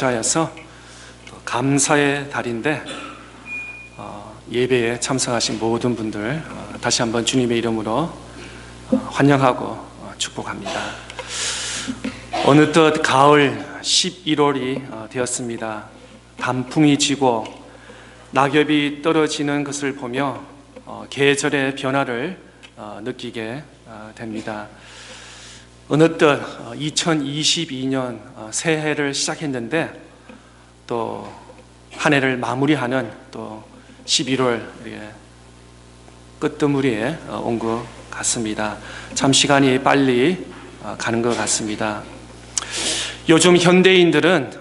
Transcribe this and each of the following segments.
자여서 감사의 달인데 예배에 참석하신 모든 분들 다시 한번 주님의 이름으로 환영하고 축복합니다. 어느덧 가을 11월이 되었습니다. 단풍이 지고 낙엽이 떨어지는 것을 보며 계절의 변화를 느끼게 됩니다. 어느덧 2022년 새해를 시작했는데 또 한 해를 마무리하는 또 11월 끝드무리에 온 것 같습니다. 참 시간이 빨리 가는 것 같습니다. 요즘 현대인들은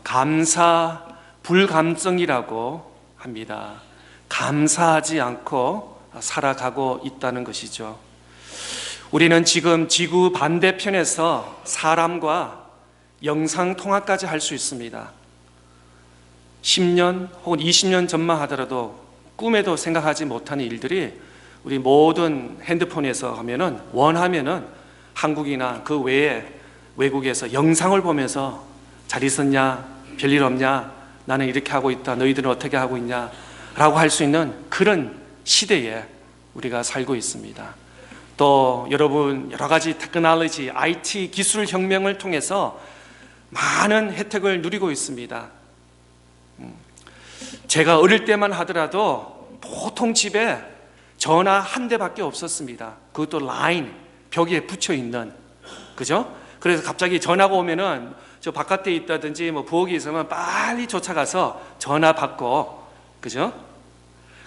감사 불감성이라고 합니다. 감사하지 않고 살아가고 있다는 것이죠. 우리는 지금 지구 반대편에서 사람과 영상통화까지 할 수 있습니다. 10년 혹은 20년 전만 하더라도 꿈에도 생각하지 못하는 일들이 우리 모든 핸드폰에서 하면은 원하면은 한국이나 그 외에 외국에서 영상을 보면서 잘 있었냐, 별일 없냐, 나는 이렇게 하고 있다, 너희들은 어떻게 하고 있냐 라고 할 수 있는 그런 시대에 우리가 살고 있습니다. 또 여러분 여러 가지 테크놀로지, IT 기술 혁명을 통해서 많은 혜택을 누리고 있습니다. 제가 어릴 때만 하더라도 보통 집에 전화 한 대밖에 없었습니다. 그것도 라인 벽에 붙여 있는, 그죠? 그래서 갑자기 전화가 오면은 저 바깥에 있다든지 뭐 부엌에 있으면 빨리 쫓아가서 전화 받고, 그죠?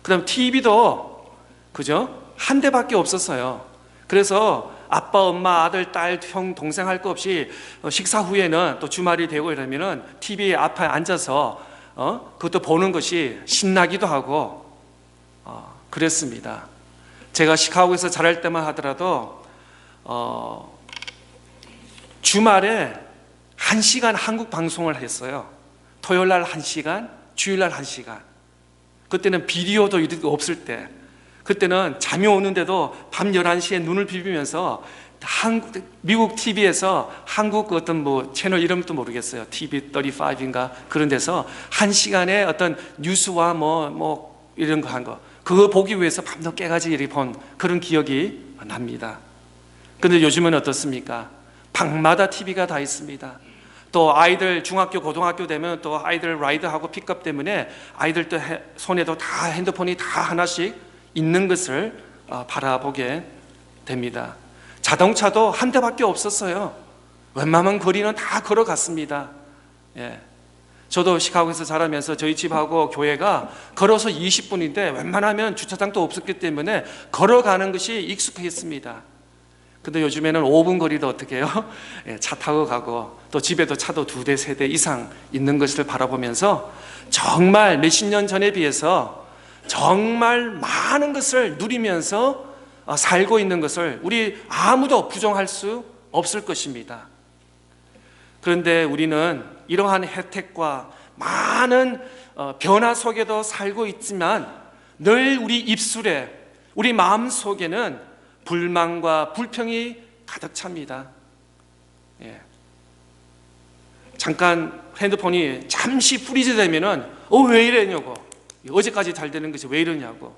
그다음 TV도 그죠? 한 대밖에 없었어요. 그래서 아빠, 엄마, 아들, 딸, 형, 동생 할 거 없이 식사 후에는 또 주말이 되고 이러면은 TV 앞에 앉아서 그것도 보는 것이 신나기도 하고 그랬습니다. 제가 시카고에서 자랄 때만 하더라도 주말에 1시간 한국 방송을 했어요. 토요일 날 1시간, 주일 날 1시간. 그때는 비디오도 이렇게 없을 때, 그때는 잠이 오는데도 밤 11시에 눈을 비비면서 미국 TV에서 한국 어떤 뭐 채널 이름도 모르겠어요. TV35인가 그런 데서 1시간에 어떤 뉴스와 뭐 이런 거 한 거, 그거 보기 위해서 밤낮 깨가지고 이렇게 본 그런 기억이 납니다. 근데 요즘은 어떻습니까? 방마다 TV가 다 있습니다. 또 아이들 중학교, 고등학교 되면 또 아이들 라이드하고 픽업 때문에 아이들 또 손에도 다 핸드폰이 다 하나씩 있는 것을 바라보게 됩니다. 자동차도 한 대밖에 없었어요. 웬만한 거리는 다 걸어갔습니다. 예. 저도 시카고에서 자라면서 저희 집하고 교회가 걸어서 20분인데 웬만하면 주차장도 없었기 때문에 걸어가는 것이 익숙했습니다. 근데 요즘에는 5분 거리도 어떻게 해요? 예, 차 타고 가고 또 집에도 차도 2대, 3대 이상 있는 것을 바라보면서 정말 몇십 년 전에 비해서 정말 많은 것을 누리면서 살고 있는 것을 우리 아무도 부정할 수 없을 것입니다. 그런데 우리는 이러한 혜택과 많은 변화 속에도 살고 있지만 늘 우리 입술에, 우리 마음 속에는 불만과 불평이 가득 찹니다. 예. 잠깐 핸드폰이 잠시 프리즈 되면은 왜 이러냐고, 어제까지 잘 되는 것이 왜 이러냐고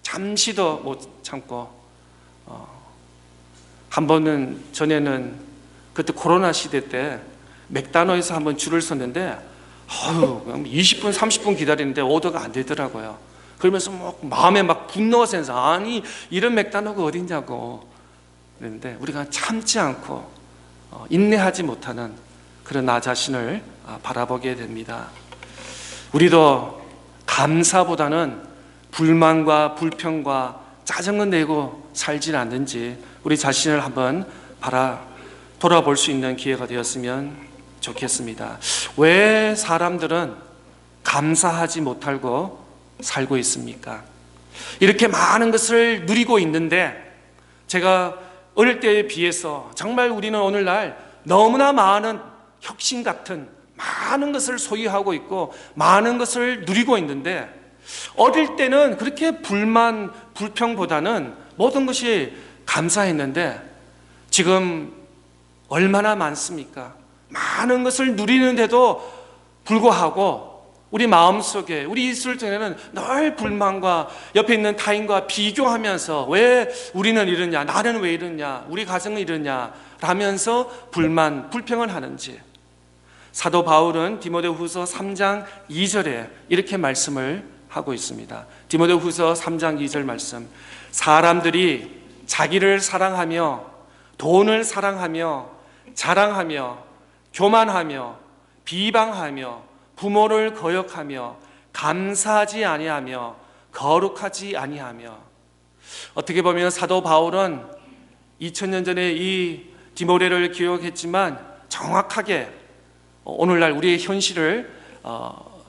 잠시도 못 참고 한 번은 전에는 그때 코로나 시대 때 맥도날드에서 한번 줄을 섰는데 20분 30분 기다리는데 오더가 안 되더라고요. 그러면서 마음에 막 분노가 생겨서 아니 이런 맥도날드가 어딨냐고 그랬는데 우리가 참지 않고 인내하지 못하는 그런 나 자신을 바라보게 됩니다. 우리도 감사보다는 불만과 불평과 짜증을 내고 살지 않는지 우리 자신을 한번 돌아볼 수 있는 기회가 되었으면 좋겠습니다. 왜 사람들은 감사하지 못하고 살고 있습니까? 이렇게 많은 것을 누리고 있는데 제가 어릴 때에 비해서 정말 우리는 오늘날 너무나 많은 혁신 같은 많은 것을 소유하고 있고 많은 것을 누리고 있는데 어릴 때는 그렇게 불만, 불평보다는 모든 것이 감사했는데 지금 얼마나 많습니까? 많은 것을 누리는데도 불구하고 우리 마음속에, 우리 있을 때는 늘 불만과 옆에 있는 타인과 비교하면서 왜 우리는 이러냐, 나는 왜 이러냐, 우리 가정은 이러냐 라면서 불만, 불평을 하는지, 사도 바울은 디모데후서 3장 2절에 이렇게 말씀을 하고 있습니다. 디모데후서 3장 2절 말씀, 사람들이 자기를 사랑하며 돈을 사랑하며 자랑하며 교만하며 비방하며 부모를 거역하며 감사하지 아니하며 거룩하지 아니하며. 어떻게 보면 사도 바울은 2000년 전에 이 디모데를 기록했지만 정확하게 오늘날 우리의 현실을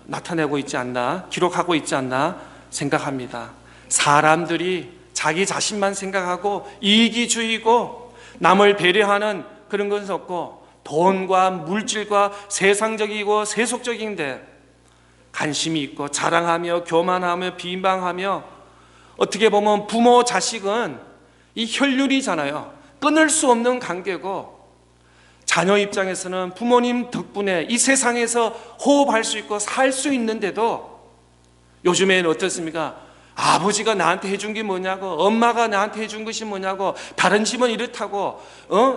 나타내고 있지 않나, 기록하고 있지 않나 생각합니다. 사람들이 자기 자신만 생각하고 이기주의고 남을 배려하는 그런 것은 없고 돈과 물질과 세상적이고 세속적인데 관심이 있고 자랑하며 교만하며 비방하며, 어떻게 보면 부모 자식은 이 혈육이잖아요. 끊을 수 없는 관계고, 자녀 입장에서는 부모님 덕분에 이 세상에서 호흡할 수 있고 살 수 있는데도 요즘에는 어떻습니까? 아버지가 나한테 해준 게 뭐냐고, 엄마가 나한테 해준 것이 뭐냐고, 다른 집은 이렇다고,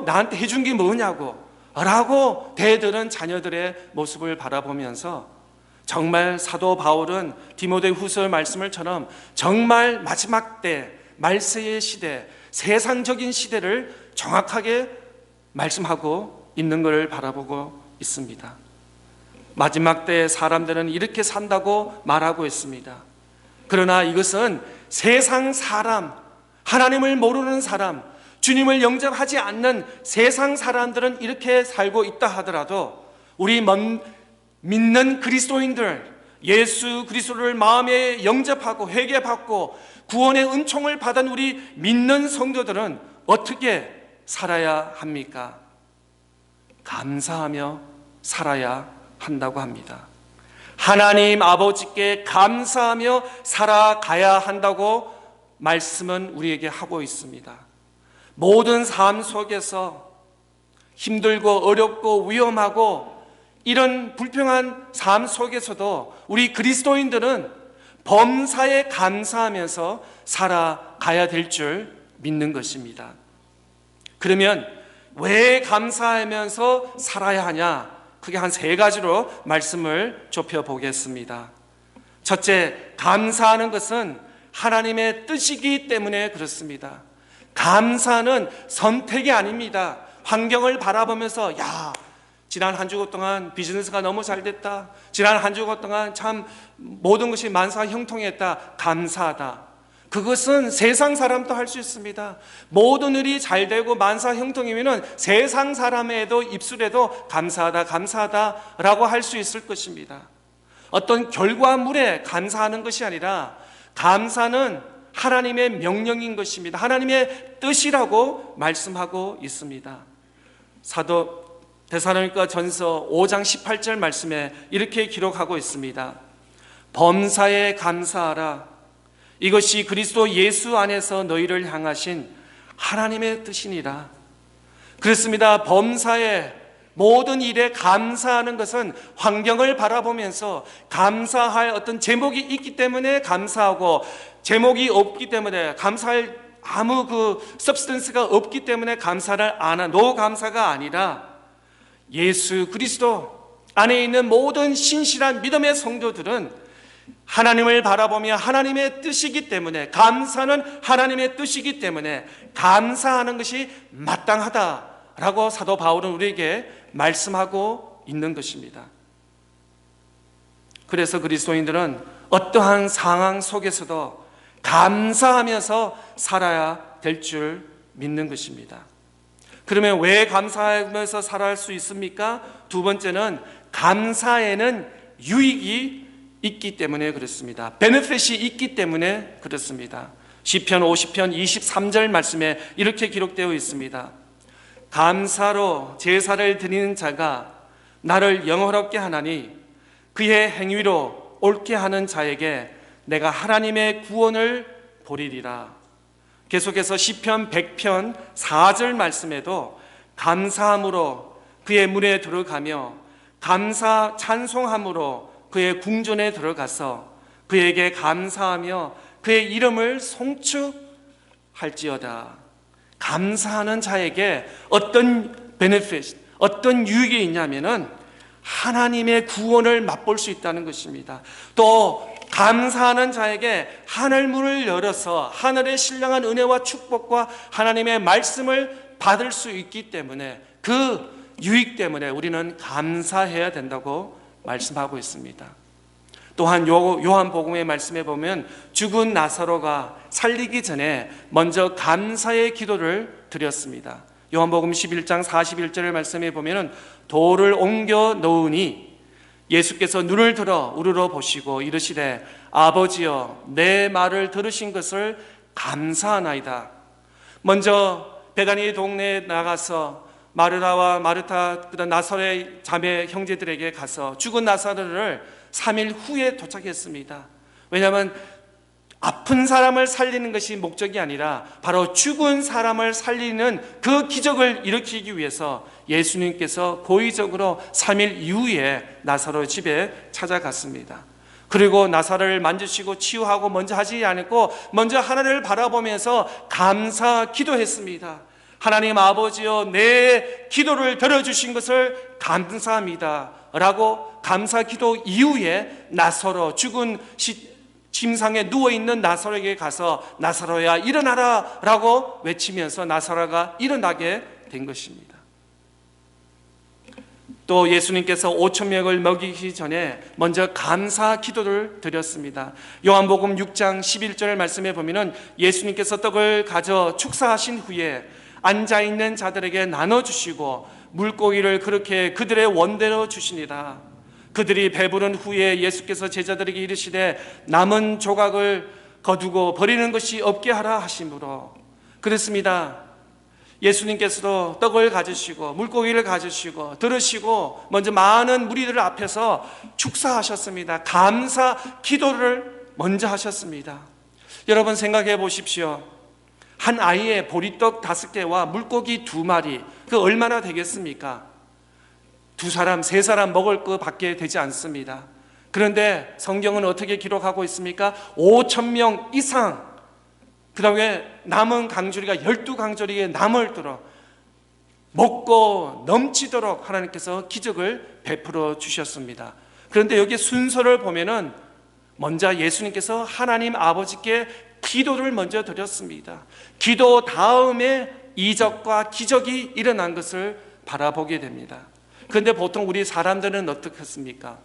나한테 해준 게 뭐냐고 라고 대들은 자녀들의 모습을 바라보면서, 정말 사도 바울은 디모데후서 말씀을처럼 정말 마지막 때, 말세의 시대, 세상적인 시대를 정확하게 말씀하고 있는 것을 바라보고 있습니다. 마지막 때 사람들은 이렇게 산다고 말하고 있습니다. 그러나 이것은 세상 사람, 하나님을 모르는 사람, 주님을 영접하지 않는 세상 사람들은 이렇게 살고 있다 하더라도, 우리 믿는 그리스도인들, 예수 그리스도를 마음에 영접하고 회개받고 구원의 은총을 받은 우리 믿는 성도들은 어떻게 살아야 합니까? 감사하며 살아야 한다고 합니다. 하나님 아버지께 감사하며 살아가야 한다고 말씀은 우리에게 하고 있습니다. 모든 삶 속에서 힘들고 어렵고 위험하고 이런 불평한 삶 속에서도 우리 그리스도인들은 범사에 감사하면서 살아가야 될 줄 믿는 것입니다. 그러면 왜 감사하면서 살아야 하냐? 크게 한 3가지로 말씀을 좁혀 보겠습니다. 첫째, 감사하는 것은 하나님의 뜻이기 때문에 그렇습니다. 감사는 선택이 아닙니다. 환경을 바라보면서 지난 한 주 동안 비즈니스가 너무 잘 됐다, 지난 한 주 동안 참 모든 것이 만사 형통했다, 감사하다. 그것은 세상 사람도 할 수 있습니다. 모든 일이 잘 되고 만사 형통이면 세상 사람에도 입술에도 감사하다 감사하다 라고 할 수 있을 것입니다. 어떤 결과물에 감사하는 것이 아니라, 감사는 하나님의 명령인 것입니다. 하나님의 뜻이라고 말씀하고 있습니다. 사도 데살로니가 전서 5장 18절 말씀에 이렇게 기록하고 있습니다. 범사에 감사하라. 이것이 그리스도 예수 안에서 너희를 향하신 하나님의 뜻이니라. 그렇습니다. 범사에, 모든 일에 감사하는 것은 환경을 바라보면서 감사할 어떤 제목이 있기 때문에 감사하고, 제목이 없기 때문에 감사할 아무 substance가 없기 때문에 감사를 안 하는 노감사가 아니라, 예수 그리스도 안에 있는 모든 신실한 믿음의 성도들은 하나님을 바라보며 하나님의 뜻이기 때문에, 감사는 하나님의 뜻이기 때문에 감사하는 것이 마땅하다라고 사도 바울은 우리에게 말씀하고 있는 것입니다. 그래서 그리스도인들은 어떠한 상황 속에서도 감사하면서 살아야 될 줄 믿는 것입니다. 그러면 왜 감사하면서 살아갈 수 있습니까? 두 번째는 감사에는 유익이 있기 때문에 그렇습니다. 베네핏이 있기 때문에 그렇습니다. 시편 50편 23절 말씀에 이렇게 기록되어 있습니다. 감사로 제사를 드리는 자가 나를 영화롭게 하나니 그의 행위로 옳게 하는 자에게 내가 하나님의 구원을 보리리라. 계속해서 시편 100편 4절 말씀에도 감사함으로 그의 문에 들어가며 감사 찬송함으로 그의 궁전에 들어가서 그에게 감사하며 그의 이름을 송축할지어다. 감사하는 자에게 어떤 베네핏, 어떤 유익이 있냐면은 하나님의 구원을 맛볼 수 있다는 것입니다. 또 감사하는 자에게 하늘 문을 열어서 하늘의 신령한 은혜와 축복과 하나님의 말씀을 받을 수 있기 때문에 그 유익 때문에 우리는 감사해야 된다고 말씀하고 있습니다. 또한 요한복음의 말씀에 보면 죽은 나사로가 살리기 전에 먼저 감사의 기도를 드렸습니다. 요한복음 11장 41절의 말씀에 보면 돌을 옮겨 놓으니 예수께서 눈을 들어 우러러 보시고 이르시되 아버지여 내 말을 들으신 것을 감사하나이다. 먼저 베다니 동네에 나가서 마르다와 마르타 그다음 나사로의 자매 형제들에게 가서 죽은 나사로를 3일 후에 도착했습니다. 왜냐하면 아픈 사람을 살리는 것이 목적이 아니라 바로 죽은 사람을 살리는 그 기적을 일으키기 위해서 예수님께서 고의적으로 3일 이후에 나사로 집에 찾아갔습니다. 그리고 나사로를 만지시고 치유하고 먼저 하지 않고 먼저 하나님을 바라보면서 감사 기도했습니다. 하나님 아버지여 내 기도를 들어주신 것을 감사합니다 라고 감사 기도 이후에 나사로 죽은 침상에 누워있는 나사로에게 가서 나사로야 일어나라 라고 외치면서 나사로가 일어나게 된 것입니다. 또 예수님께서 5,000명을 먹이기 전에 먼저 감사 기도를 드렸습니다. 요한복음 6장 11절 말씀에 보면 예수님께서 떡을 가져 축사하신 후에 앉아있는 자들에게 나눠주시고 물고기를 그렇게 그들의 원대로 주시니라. 그들이 배부른 후에 예수께서 제자들에게 이르시되 남은 조각을 거두고 버리는 것이 없게 하라 하심으로 그렇습니다. 예수님께서도 떡을 가지시고 물고기를 가지시고 들으시고 먼저 많은 무리들 앞에서 축사하셨습니다. 감사 기도를 먼저 하셨습니다. 여러분 생각해 보십시오. 한 아이의 보리떡 5개와 물고기 2마리 그 얼마나 되겠습니까? 2사람, 3사람 먹을 것밖에 되지 않습니다. 그런데 성경은 어떻게 기록하고 있습니까? 5,000명 이상 그 다음에 남은 강조리가 12강조리에 남을 들어 먹고 넘치도록 하나님께서 기적을 베풀어 주셨습니다. 그런데 여기 순서를 보면은 먼저 예수님께서 하나님 아버지께 기도를 먼저 드렸습니다. 기도 다음에 이적과 기적이 일어난 것을 바라보게 됩니다. 그런데 보통 우리 사람들은 어떻겠습니까?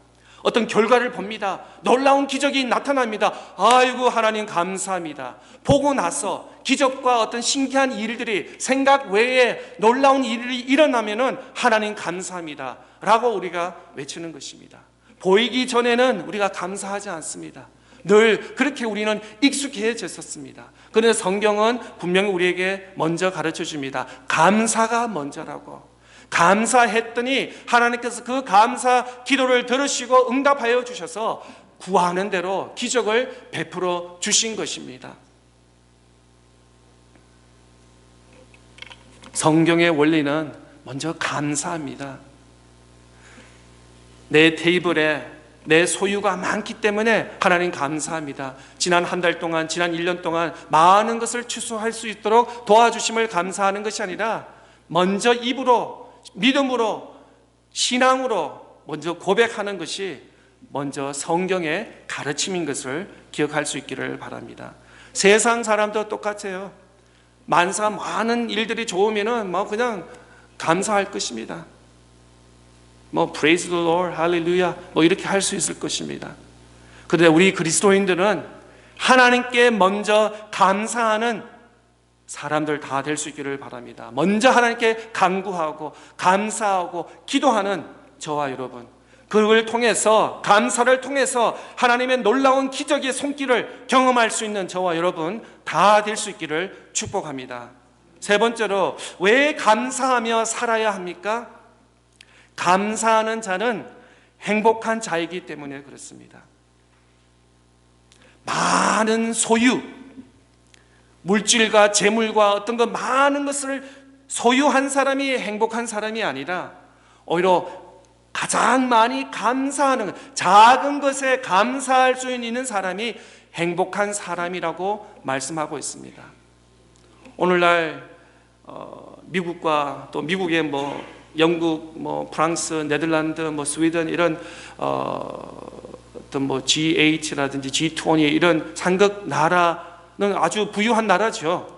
어떤 결과를 봅니다. 놀라운 기적이 나타납니다. 아이고 하나님 감사합니다. 보고 나서 기적과 어떤 신기한 일들이 생각 외에 놀라운 일이 일어나면은 하나님 감사합니다 라고 우리가 외치는 것입니다. 보이기 전에는 우리가 감사하지 않습니다. 늘 그렇게 우리는 익숙해졌었습니다. 그런데 성경은 분명히 우리에게 먼저 가르쳐 줍니다. 감사가 먼저라고. 감사했더니 하나님께서 그 감사 기도를 들으시고 응답하여 주셔서 구하는 대로 기적을 베풀어 주신 것입니다. 성경의 원리는 먼저 감사합니다. 내 테이블에 내 소유가 많기 때문에 하나님 감사합니다. 지난 한 달 동안, 지난 1년 동안 많은 것을 추수할 수 있도록 도와주심을 감사하는 것이 아니라 먼저 입으로 믿음으로 신앙으로 먼저 고백하는 것이 먼저 성경의 가르침인 것을 기억할 수 있기를 바랍니다. 세상 사람도 똑같아요. 만사 많은 일들이 좋으면은 그냥 감사할 것입니다. praise the Lord, 할렐루야 이렇게 할 수 있을 것입니다. 그런데 우리 그리스도인들은 하나님께 먼저 감사하는 사람들 다 될 수 있기를 바랍니다. 먼저 하나님께 간구하고 감사하고 기도하는 저와 여러분, 그걸 통해서 감사를 통해서 하나님의 놀라운 기적의 손길을 경험할 수 있는 저와 여러분 다 될 수 있기를 축복합니다. 세 번째로 왜 감사하며 살아야 합니까? 감사하는 자는 행복한 자이기 때문에 그렇습니다. 많은 소유, 물질과 재물과 어떤 것 많은 것을 소유한 사람이 행복한 사람이 아니라 오히려 가장 많이 감사하는, 작은 것에 감사할 수 있는 사람이 행복한 사람이라고 말씀하고 있습니다. 오늘날 미국과 또 미국의 영국, 프랑스, 네덜란드, 스웨덴 이런 어떤 G8라든지 G20 이런 상급 나라는 아주 부유한 나라죠.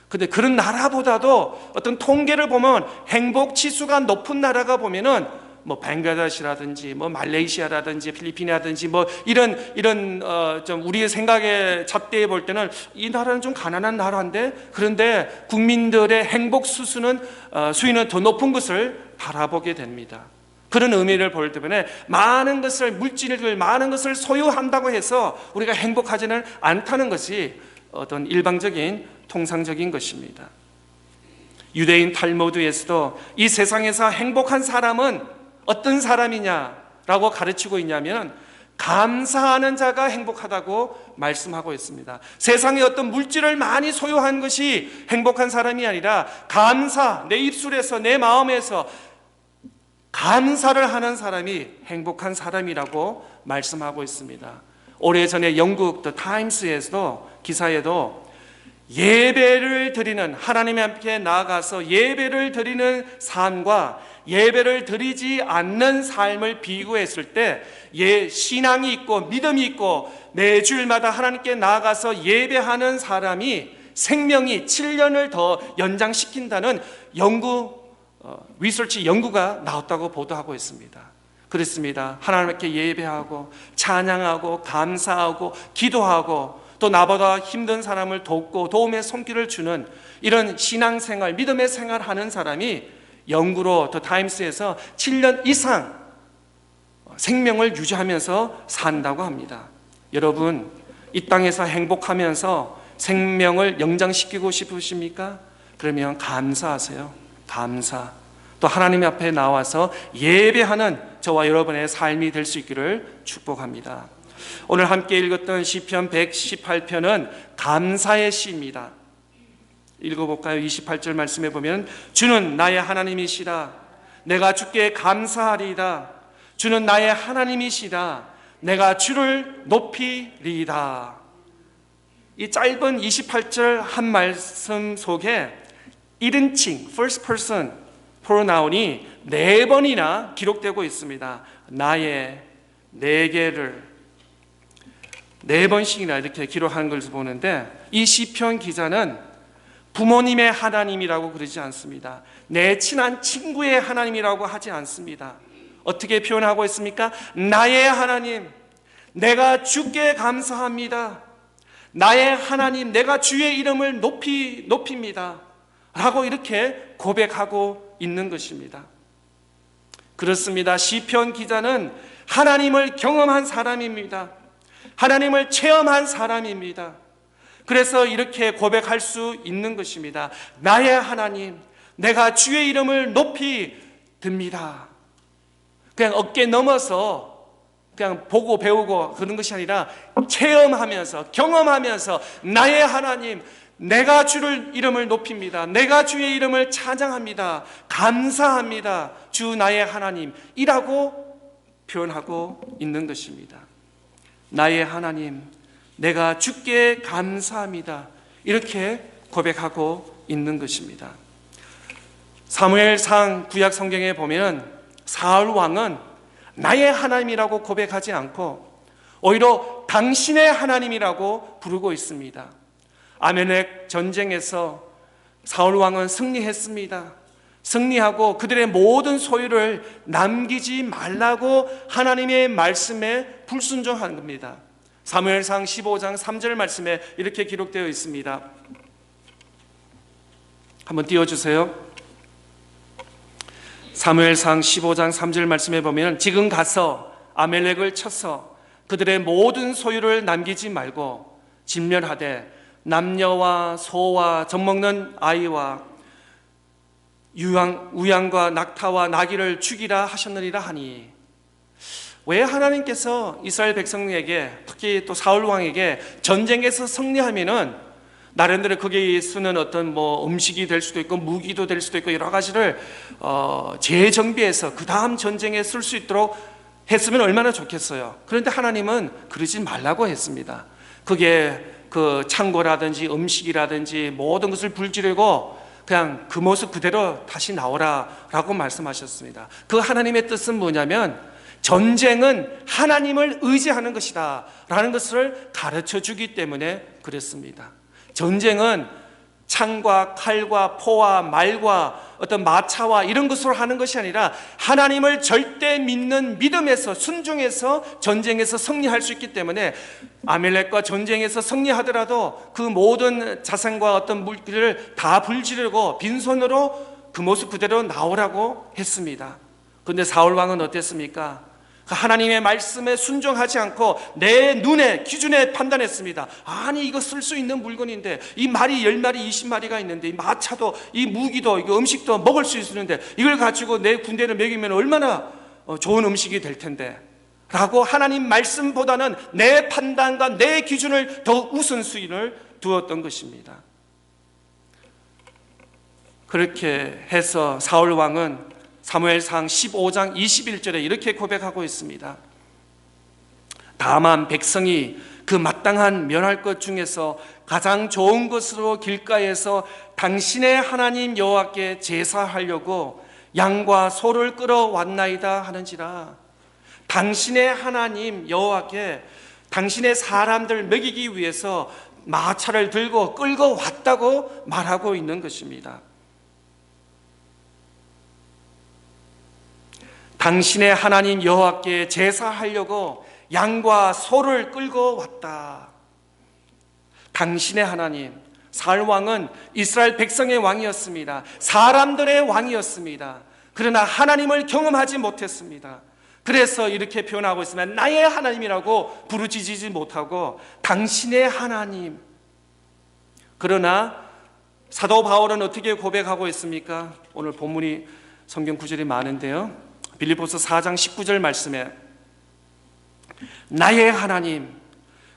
근데 그런 나라보다도 어떤 통계를 보면 행복 지수가 높은 나라가 보면은 벵글라데시라든지 말레이시아라든지 필리핀이라든지 이런 좀 우리의 생각에 잣대에 볼 때는 이 나라는 좀 가난한 나라인데, 그런데 국민들의 행복 수수는 수위는 더 높은 것을 바라보게 됩니다. 그런 의미를 볼 때문에 많은 것을, 물질을 많은 것을 소유한다고 해서 우리가 행복하지는 않다는 것이 어떤 일방적인 통상적인 것입니다. 유대인 탈무드에서도 이 세상에서 행복한 사람은 어떤 사람이냐라고 가르치고 있냐면 감사하는 자가 행복하다고 말씀하고 있습니다. 세상에 어떤 물질을 많이 소유한 것이 행복한 사람이 아니라 감사, 내 입술에서 내 마음에서 감사를 하는 사람이 행복한 사람이라고 말씀하고 있습니다. 오래전에 영국 더 타임스에서도 기사에도 예배를 드리는, 하나님 앞에 나아가서 예배를 드리는 삶과 예배를 드리지 않는 삶을 비교했을 때 신앙이 있고 믿음이 있고 매주일마다 하나님께 나아가서 예배하는 사람이 생명이 7년을 더 연장시킨다는 리서치 연구가 나왔다고 보도하고 있습니다. 그렇습니다. 하나님께 예배하고 찬양하고 감사하고 기도하고 또 나보다 힘든 사람을 돕고 도움의 손길을 주는 이런 신앙생활, 믿음의 생활하는 사람이 영구로 더 타임스에서 7년 이상 생명을 유지하면서 산다고 합니다. 여러분, 이 땅에서 행복하면서 생명을 연장시키고 싶으십니까? 그러면 감사하세요. 감사. 또 하나님 앞에 나와서 예배하는 저와 여러분의 삶이 될 수 있기를 축복합니다. 오늘 함께 읽었던 시편 118편은 감사의 시입니다. 읽어볼까요? 28절 말씀해 보면 주는 나의 하나님이시라 내가 주께 감사하리이다. 주는 나의 하나님이시라 내가 주를 높이리이다. 이 짧은 28절 한 말씀 속에 1인칭 first person pronoun이 4번이나 기록되고 있습니다. 나의, 내게를 4번씩이나 이렇게 기록하는 것을 보는데, 이 시편 기자는 부모님의 하나님이라고 그러지 않습니다. 내 친한 친구의 하나님이라고 하지 않습니다. 어떻게 표현하고 있습니까? 나의 하나님, 내가 주께 감사합니다. 나의 하나님, 내가 주의 이름을 높입니다 라고 이렇게 고백하고 있는 것입니다. 그렇습니다. 시편 기자는 하나님을 경험한 사람입니다. 하나님을 체험한 사람입니다. 그래서 이렇게 고백할 수 있는 것입니다. 나의 하나님, 내가 주의 이름을 높이 듭니다. 그냥 어깨 넘어서 그냥 보고 배우고 그런 것이 아니라 체험하면서, 경험하면서 나의 하나님, 내가 주를 이름을 높입니다. 내가 주의 이름을 찬양합니다. 감사합니다. 주 나의 하나님이라고 표현하고 있는 것입니다. 나의 하나님, 내가 주께 감사합니다. 이렇게 고백하고 있는 것입니다. 사무엘상 구약 성경에 보면 사울 왕은 나의 하나님이라고 고백하지 않고 오히려 당신의 하나님이라고 부르고 있습니다. 아멜렉 전쟁에서 사울 왕은 승리했습니다. 승리하고 그들의 모든 소유를 남기지 말라고 하나님의 말씀에 불순종한 겁니다. 사무엘상 15장 3절 말씀에 이렇게 기록되어 있습니다. 한번 띄워주세요. 사무엘상 15장 3절 말씀에 보면 지금 가서 아멜렉을 쳐서 그들의 모든 소유를 남기지 말고 진멸하되 남녀와 소와 젖먹는 아이와 우양과 낙타와 나귀를 죽이라 하셨느니라 하니, 왜 하나님께서 이스라엘 백성에게, 특히 또 사울 왕에게 전쟁에서 승리하면은 나름대로 거기에 쓰는 어떤 뭐 음식이 될 수도 있고 무기도 될 수도 있고 여러 가지를 재정비해서 그 다음 전쟁에 쓸 수 있도록 했으면 얼마나 좋겠어요. 그런데 하나님은 그러지 말라고 했습니다. 그게 그 창고라든지 음식이라든지 모든 것을 불지르고 그냥 그 모습 그대로 다시 나오라 라고 말씀하셨습니다. 그 하나님의 뜻은 뭐냐면 전쟁은 하나님을 의지하는 것이다 라는 것을 가르쳐 주기 때문에 그랬습니다. 전쟁은 창과 칼과 포와 말과 어떤 마차와 이런 것으로 하는 것이 아니라 하나님을 절대 믿는 믿음에서 순종해서 전쟁에서 승리할 수 있기 때문에 아멜렉과 전쟁에서 승리하더라도 그 모든 자산과 어떤 물기를 다 불지르고 빈손으로 그 모습 그대로 나오라고 했습니다. 그런데 사울 왕은 어땠습니까? 하나님의 말씀에 순종하지 않고 내 눈에 기준에 판단했습니다. 아니 이거 쓸 수 있는 물건인데 이 말이 10마리 20마리가 있는데 이 마차도 이 무기도 이 음식도 먹을 수 있는데 이걸 가지고 내 군대를 먹이면 얼마나 좋은 음식이 될 텐데 라고 하나님 말씀보다는 내 판단과 내 기준을 더 우선순위를 두었던 것입니다. 그렇게 해서 사울 왕은 사무엘상 15장 21절에 이렇게 고백하고 있습니다. 다만 백성이 그 마땅한 면할 것 중에서 가장 좋은 것으로 길가에서 당신의 하나님 여호와께 제사하려고 양과 소를 끌어왔나이다 하는지라. 당신의 하나님 여호와께 당신의 사람들 먹이기 위해서 마차를 들고 끌고 왔다고 말하고 있는 것입니다. 당신의 하나님 여호와께 제사하려고 양과 소를 끌고 왔다. 당신의 하나님, 사울 왕은 이스라엘 백성의 왕이었습니다. 사람들의 왕이었습니다. 그러나 하나님을 경험하지 못했습니다. 그래서 이렇게 표현하고 있으면 나의 하나님이라고 부르짖지 못하고 당신의 하나님. 그러나 사도 바울은 어떻게 고백하고 있습니까? 오늘 본문이 성경 구절이 많은데요. 빌립보서 4장 19절 말씀에 나의 하나님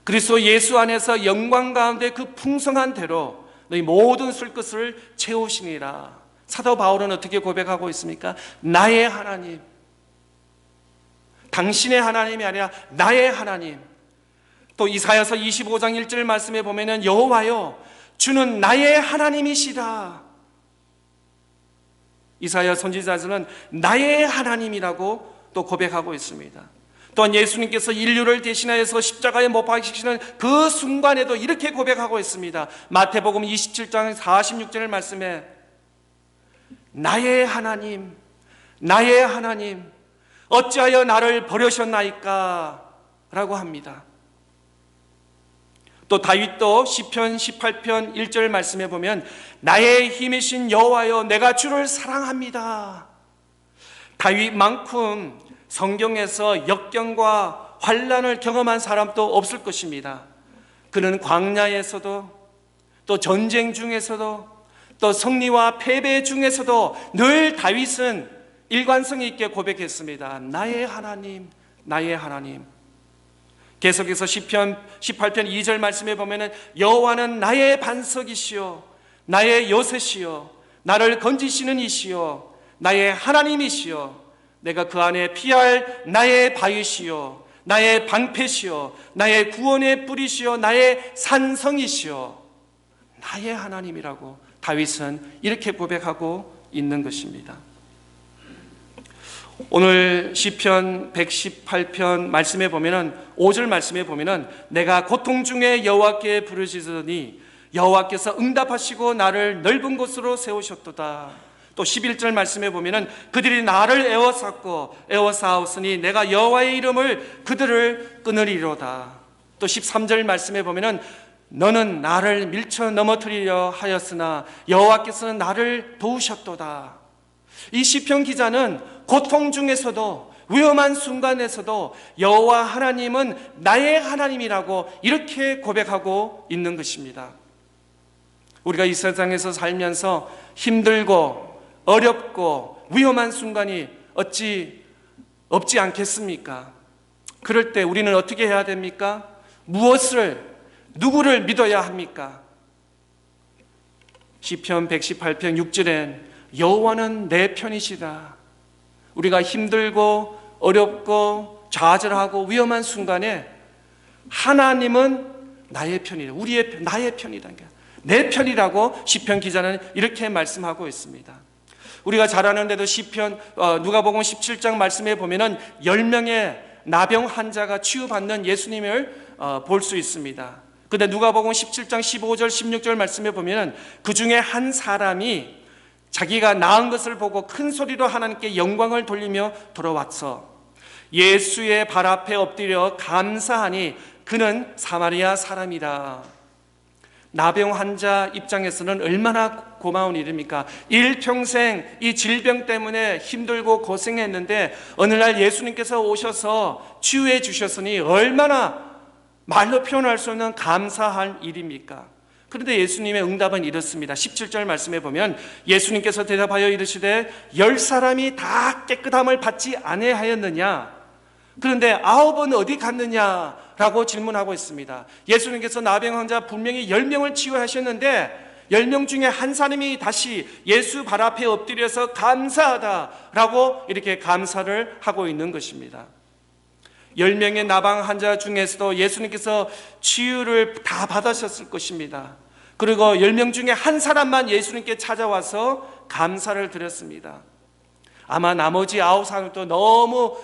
그리스도 예수 안에서 영광 가운데 그 풍성한 대로 너희 모든 쓸 것을 채우시니라. 사도 바울은 어떻게 고백하고 있습니까? 나의 하나님, 당신의 하나님이 아니라 나의 하나님. 또 이사야서 25장 1절 말씀에 보면은 여호와여 주는 나의 하나님이시다. 이사야 선지자는 나의 하나님이라고 또 고백하고 있습니다. 또한 예수님께서 인류를 대신하여서 십자가에 못 박히시는 그 순간에도 이렇게 고백하고 있습니다. 마태복음 27장 46절 말씀에 나의 하나님, 나의 하나님 어찌하여 나를 버리셨나이까 라고 합니다. 또 다윗도 시편 18편 1절 말씀에 보면 나의 힘이신 여호와여 내가 주를 사랑합니다. 다윗만큼 성경에서 역경과 환난을 경험한 사람도 없을 것입니다. 그는 광야에서도 또 전쟁 중에서도 또 승리와 패배 중에서도 늘 다윗은 일관성 있게 고백했습니다. 나의 하나님, 나의 하나님. 계속해서 시편 18편 2절 말씀에 보면은 여호와는 나의 반석이시요 나의 요새시요 나를 건지시는 이시요 나의 하나님이시요 내가 그 안에 피할 나의 바위시요 나의 방패시요 나의 구원의 뿌리시요 나의 산성이시요 나의 하나님이라고 다윗은 이렇게 고백하고 있는 것입니다. 오늘 시편 118편 말씀에 보면은 5절 말씀에 보면은 내가 고통 중에 여호와께 부르짖으니 여호와께서 응답하시고 나를 넓은 곳으로 세우셨도다. 또 11절 말씀에 보면은 그들이 나를 에워싸었으니 내가 여호와의 이름을 그들을 끊으리로다. 또 13절 말씀에 보면은 너는 나를 밀쳐 넘어뜨리려 하였으나 여호와께서는 나를 도우셨도다. 이 시편 기자는 고통 중에서도 위험한 순간에서도 여호와 하나님은 나의 하나님이라고 이렇게 고백하고 있는 것입니다. 우리가 이 세상에서 살면서 힘들고 어렵고 위험한 순간이 어찌 없지 않겠습니까? 그럴 때 우리는 어떻게 해야 됩니까? 누구를 믿어야 합니까? 시편 118편 6절엔 여호와는 내 편이시다. 우리가 힘들고 어렵고 좌절하고 위험한 순간에 하나님은 나의 편이다. 나의 편이다. 내 편이라고 시편 기자는 이렇게 말씀하고 있습니다. 우리가 잘 아는데도 시편 누가복음 17장 말씀에 보면은 10명의 나병 환자가 치유받는 예수님을 볼 수 있습니다. 근데 누가복음 17장 15절 16절 말씀에 보면은 그 중에 한 사람이 자기가 나은 것을 보고 큰 소리로 하나님께 영광을 돌리며 돌아와서 예수의 발 앞에 엎드려 감사하니 그는 사마리아 사람이라. 나병 환자 입장에서는 얼마나 고마운 일입니까? 일평생 이 질병 때문에 힘들고 고생했는데 어느 날 예수님께서 오셔서 치유해 주셨으니 얼마나 말로 표현할 수 없는 감사할 일입니까? 그런데 예수님의 응답은 이렇습니다. 17절 말씀에 보면 예수님께서 대답하여 이르시되 10사람이 다 깨끗함을 받지 아니하였느냐? 그런데 9은 어디 갔느냐? 라고 질문하고 있습니다. 예수님께서 나병 환자 분명히 10명을 치유하셨는데 10명 중에 한 사람이 다시 예수 발 앞에 엎드려서 감사하다라고 이렇게 감사를 하고 있는 것입니다. 10명의 나병 환자 중에서도 예수님께서 치유를 다 받으셨을 것입니다. 그리고 10명 중에 한 사람만 예수님께 찾아와서 감사를 드렸습니다. 아마 나머지 9사람도 너무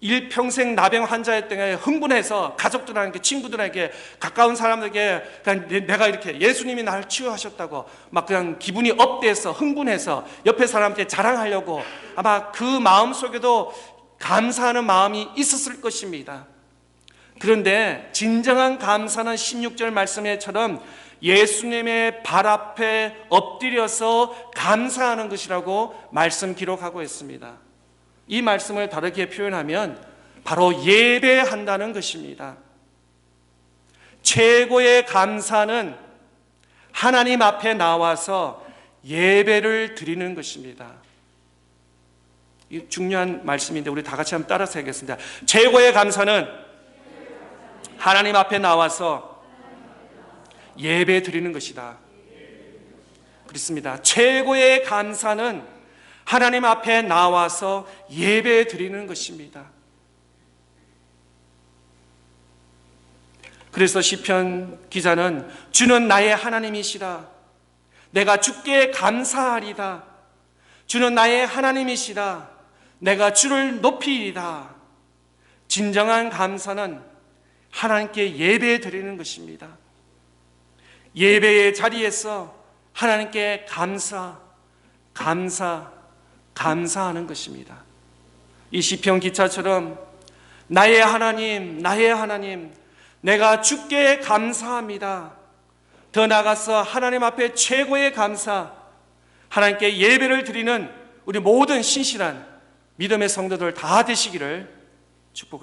일평생 나병 환자였던 게 흥분해서 가족들에게, 친구들에게, 가까운 사람들에게 그냥 내가 이렇게 예수님이 나를 치유하셨다고 막 그냥 기분이 업돼서 흥분해서 옆에 사람한테 자랑하려고 아마 그 마음 속에도 감사하는 마음이 있었을 것입니다. 그런데 진정한 감사는 16절 말씀에처럼 예수님의 발 앞에 엎드려서 감사하는 것이라고 말씀 기록하고 있습니다. 이 말씀을 다르게 표현하면 바로 예배한다는 것입니다. 최고의 감사는 하나님 앞에 나와서 예배를 드리는 것입니다. 이 중요한 말씀인데 우리 다 같이 한번 따라서 하겠습니다. 최고의 감사는 하나님 앞에 나와서 예배 드리는 것이다. 그렇습니다. 최고의 감사는 하나님 앞에 나와서 예배 드리는 것입니다. 그래서 시편 기자는 주는 나의 하나님이시라. 내가 주께 감사하리다. 주는 나의 하나님이시라. 내가 주를 높이리다. 진정한 감사는 하나님께 예배 드리는 것입니다. 예배의 자리에서 하나님께 감사하는 것입니다. 이 시편 기자처럼 나의 하나님, 내가 주께 감사합니다. 더 나아가서 하나님 앞에 최고의 감사, 하나님께 예배를 드리는 우리 모든 신실한 믿음의 성도들 다 되시기를 축복합니다.